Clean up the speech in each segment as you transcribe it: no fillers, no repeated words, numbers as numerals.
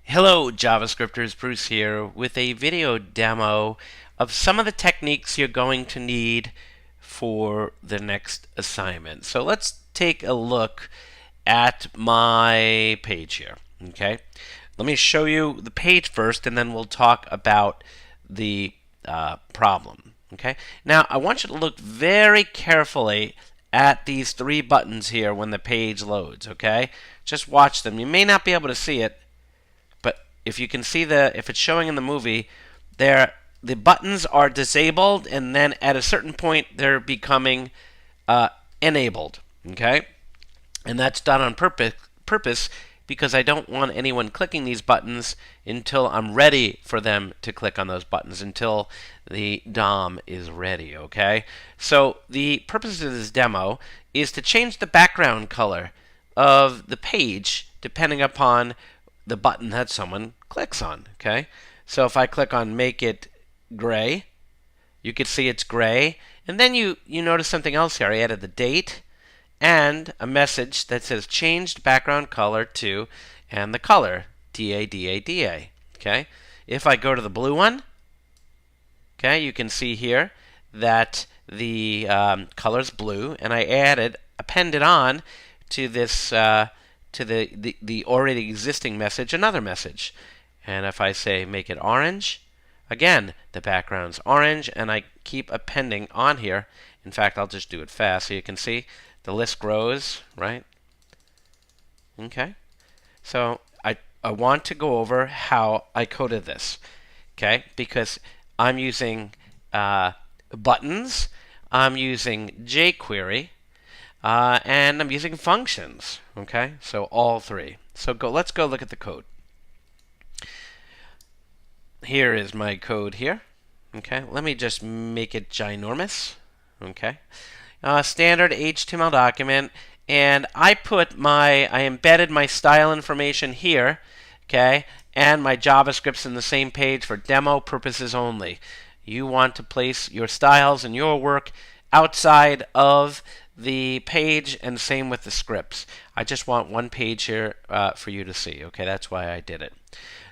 Hello JavaScripters, Bruce here with a video demo of some of the techniques you're going to need for the next assignment. So let's take a look at my page here. Okay, let me show you the page first and then we'll talk about the problem. Okay, now I want you to look very carefully at these three buttons here when the page loads. Okay, just watch them. You may not be able to see it, but if you can see if it's showing in the movie, the buttons are disabled, and then at a certain point they're becoming enabled. Okay, and that's done on purpose because I don't want anyone clicking these buttons until I'm ready for them to click on those buttons, until the DOM is ready. Okay, so the purpose of this demo is to change the background color of the page depending upon the button that someone clicks on. Okay, so if I click on make it gray, you can see it's gray, and then you notice something else here. I added the date and a message that says changed background color to, and the color DA. Okay, if I go to the blue one, okay, you can see here that the color's blue, and I appended on to this to the already existing message another message. And if I say make it orange, again the background's orange, and I keep appending on here. In fact, I'll just do it fast so you can see the list grows, right? Okay, so I want to go over how I coded this, okay, because I'm using buttons, I'm using jQuery, and I'm using functions. Okay, so all three. So let's go look at the code. Here is my code here. Okay, let me just make it ginormous. Okay, standard HTML document, and I embedded my style information here. Okay, and my JavaScript's in the same page for demo purposes only. You want to place your styles and your work outside of the page, and same with the scripts. I just want one page here for you to see. Okay, that's why I did it.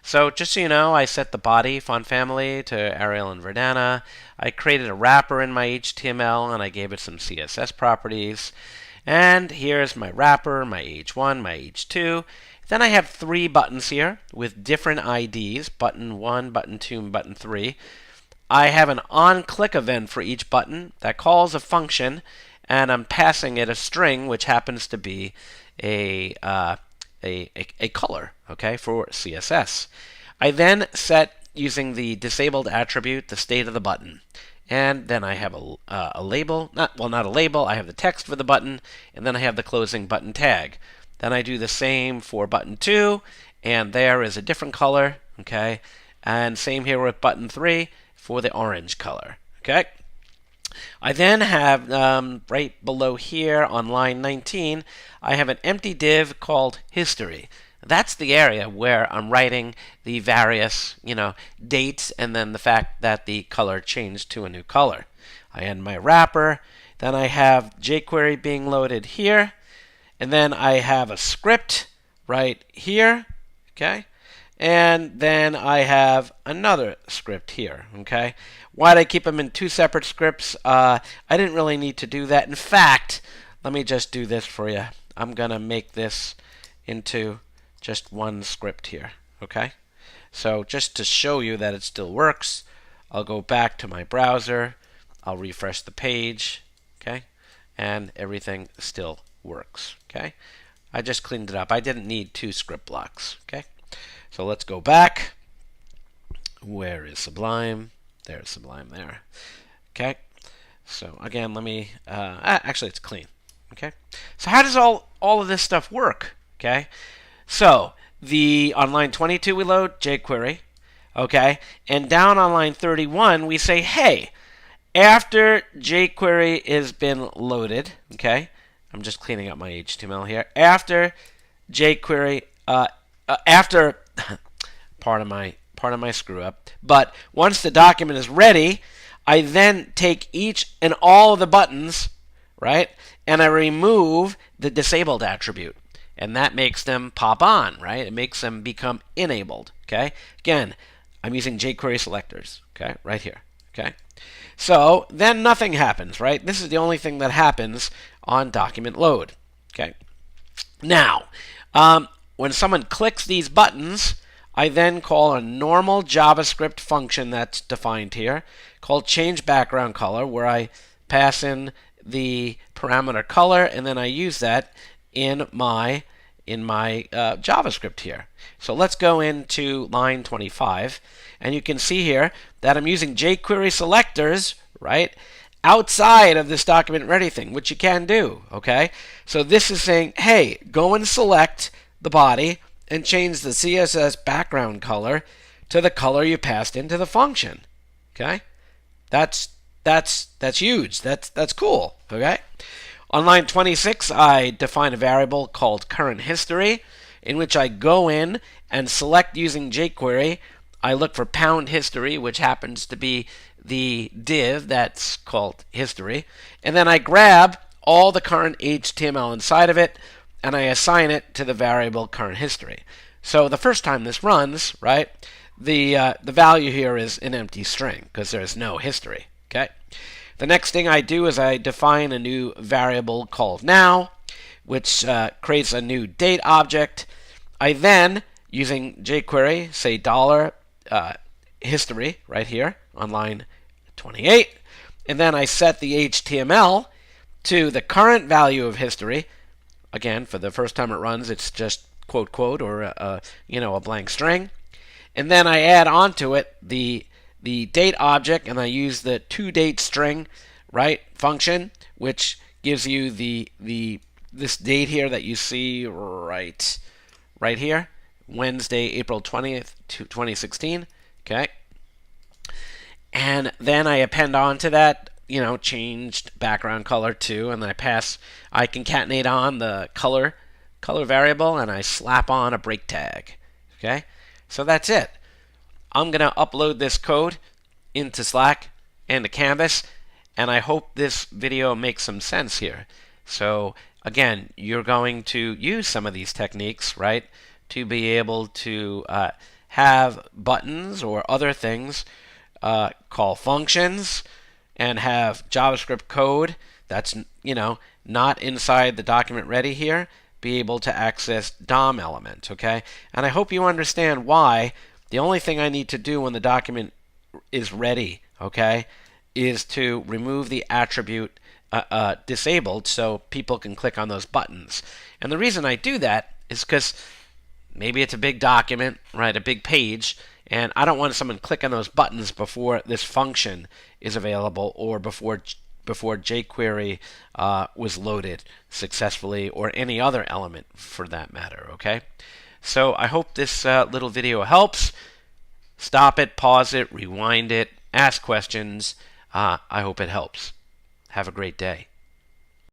So just so you know, I set the body font family to Arial and Verdana. I created a wrapper in my HTML, and I gave it some CSS properties. And here's my wrapper, my H1, my H2. Then I have three buttons here with different IDs, button 1, button 2, and button 3. I have an on-click event for each button that calls a function, and I'm passing it a string, which happens to be a color, okay, for CSS. I then set, using the disabled attribute, the state of the button. And then I have a label, not a label, I have the text for the button, and then I have the closing button tag. Then I do the same for button 2, and there is a different color, okay, and same here with button 3 for the orange color, okay. I then have, right below here on line 19, I have an empty div called history. That's the area where I'm writing the various, dates, and then the fact that the color changed to a new color. I end my wrapper. Then I have jQuery being loaded here, and then I have a script right here, okay? And then I have another script here, okay? Why did I keep them in two separate scripts? I didn't really need to do that. In fact, let me just do this for you. I'm going to make this into just one script here, okay? So just to show you that it still works, I'll go back to my browser. I'll refresh the page, okay? And everything still works, okay? I just cleaned it up. I didn't need two script blocks, okay? So let's go back. Where is Sublime? There's Sublime there. Okay. So again, let me, actually it's clean. Okay. So how does all of this stuff work? Okay. So on line 22 we load jQuery. Okay. And down on line 31 we say, hey, after jQuery has been loaded, okay, I'm just cleaning up my HTML here. After jQuery, after part of my screw up, but once the document is ready, I then take each and all of the buttons, right, and I remove the disabled attribute. and that makes them pop on, right? It makes them become enabled, okay? Again, I'm using jQuery selectors, okay, right here, okay? So then nothing happens, right? This is the only thing that happens on document load, okay? Now, when someone clicks these buttons, I then call a normal JavaScript function that's defined here called change background color, where I pass in the parameter color, and then I use that in my JavaScript here. So let's go into line 25, and you can see here that I'm using jQuery selectors, right, outside of this document ready thing, which you can do, okay? So this is saying, hey, go and select the body and change the CSS background color to the color you passed into the function, okay? That's huge. That's cool, okay? On line 26, I define a variable called current history, in which I go in and select using jQuery. I look for pound history, which happens to be the div that's called history, and then I grab all the current HTML inside of it, and I assign it to the variable current history. So the first time this runs, right, the value here is an empty string because there's no history, okay? The next thing I do is I define a new variable called now, which creates a new date object. I then, using jQuery, say $history right here on line 28, and then I set the HTML to the current value of history. Again, for the first time it runs, it's just quote quote or a blank string, and then I add onto it the date object, and I use the toDate string, right, function, which gives you this date here that you see right here, Wednesday, April 20th, 2016. Okay, and then I append onto that, changed background color too, and then I concatenate on the color variable, and I slap on a break tag. Okay, so that's it. I'm going to upload this code into Slack and to Canvas, and I hope this video makes some sense here. So again, you're going to use some of these techniques, right, to be able to have buttons or other things call functions and have JavaScript code that's not inside the document ready here be able to access DOM element, okay? And I hope you understand why the only thing I need to do when the document is ready, okay, is to remove the attribute disabled so people can click on those buttons. And the reason I do that is because maybe it's a big document, right, a big page, and I don't want someone clicking those buttons before this function is available or before jQuery was loaded successfully, or any other element for that matter, okay? So I hope this little video helps. Stop it, pause it, rewind it, ask questions. I hope it helps. Have a great day.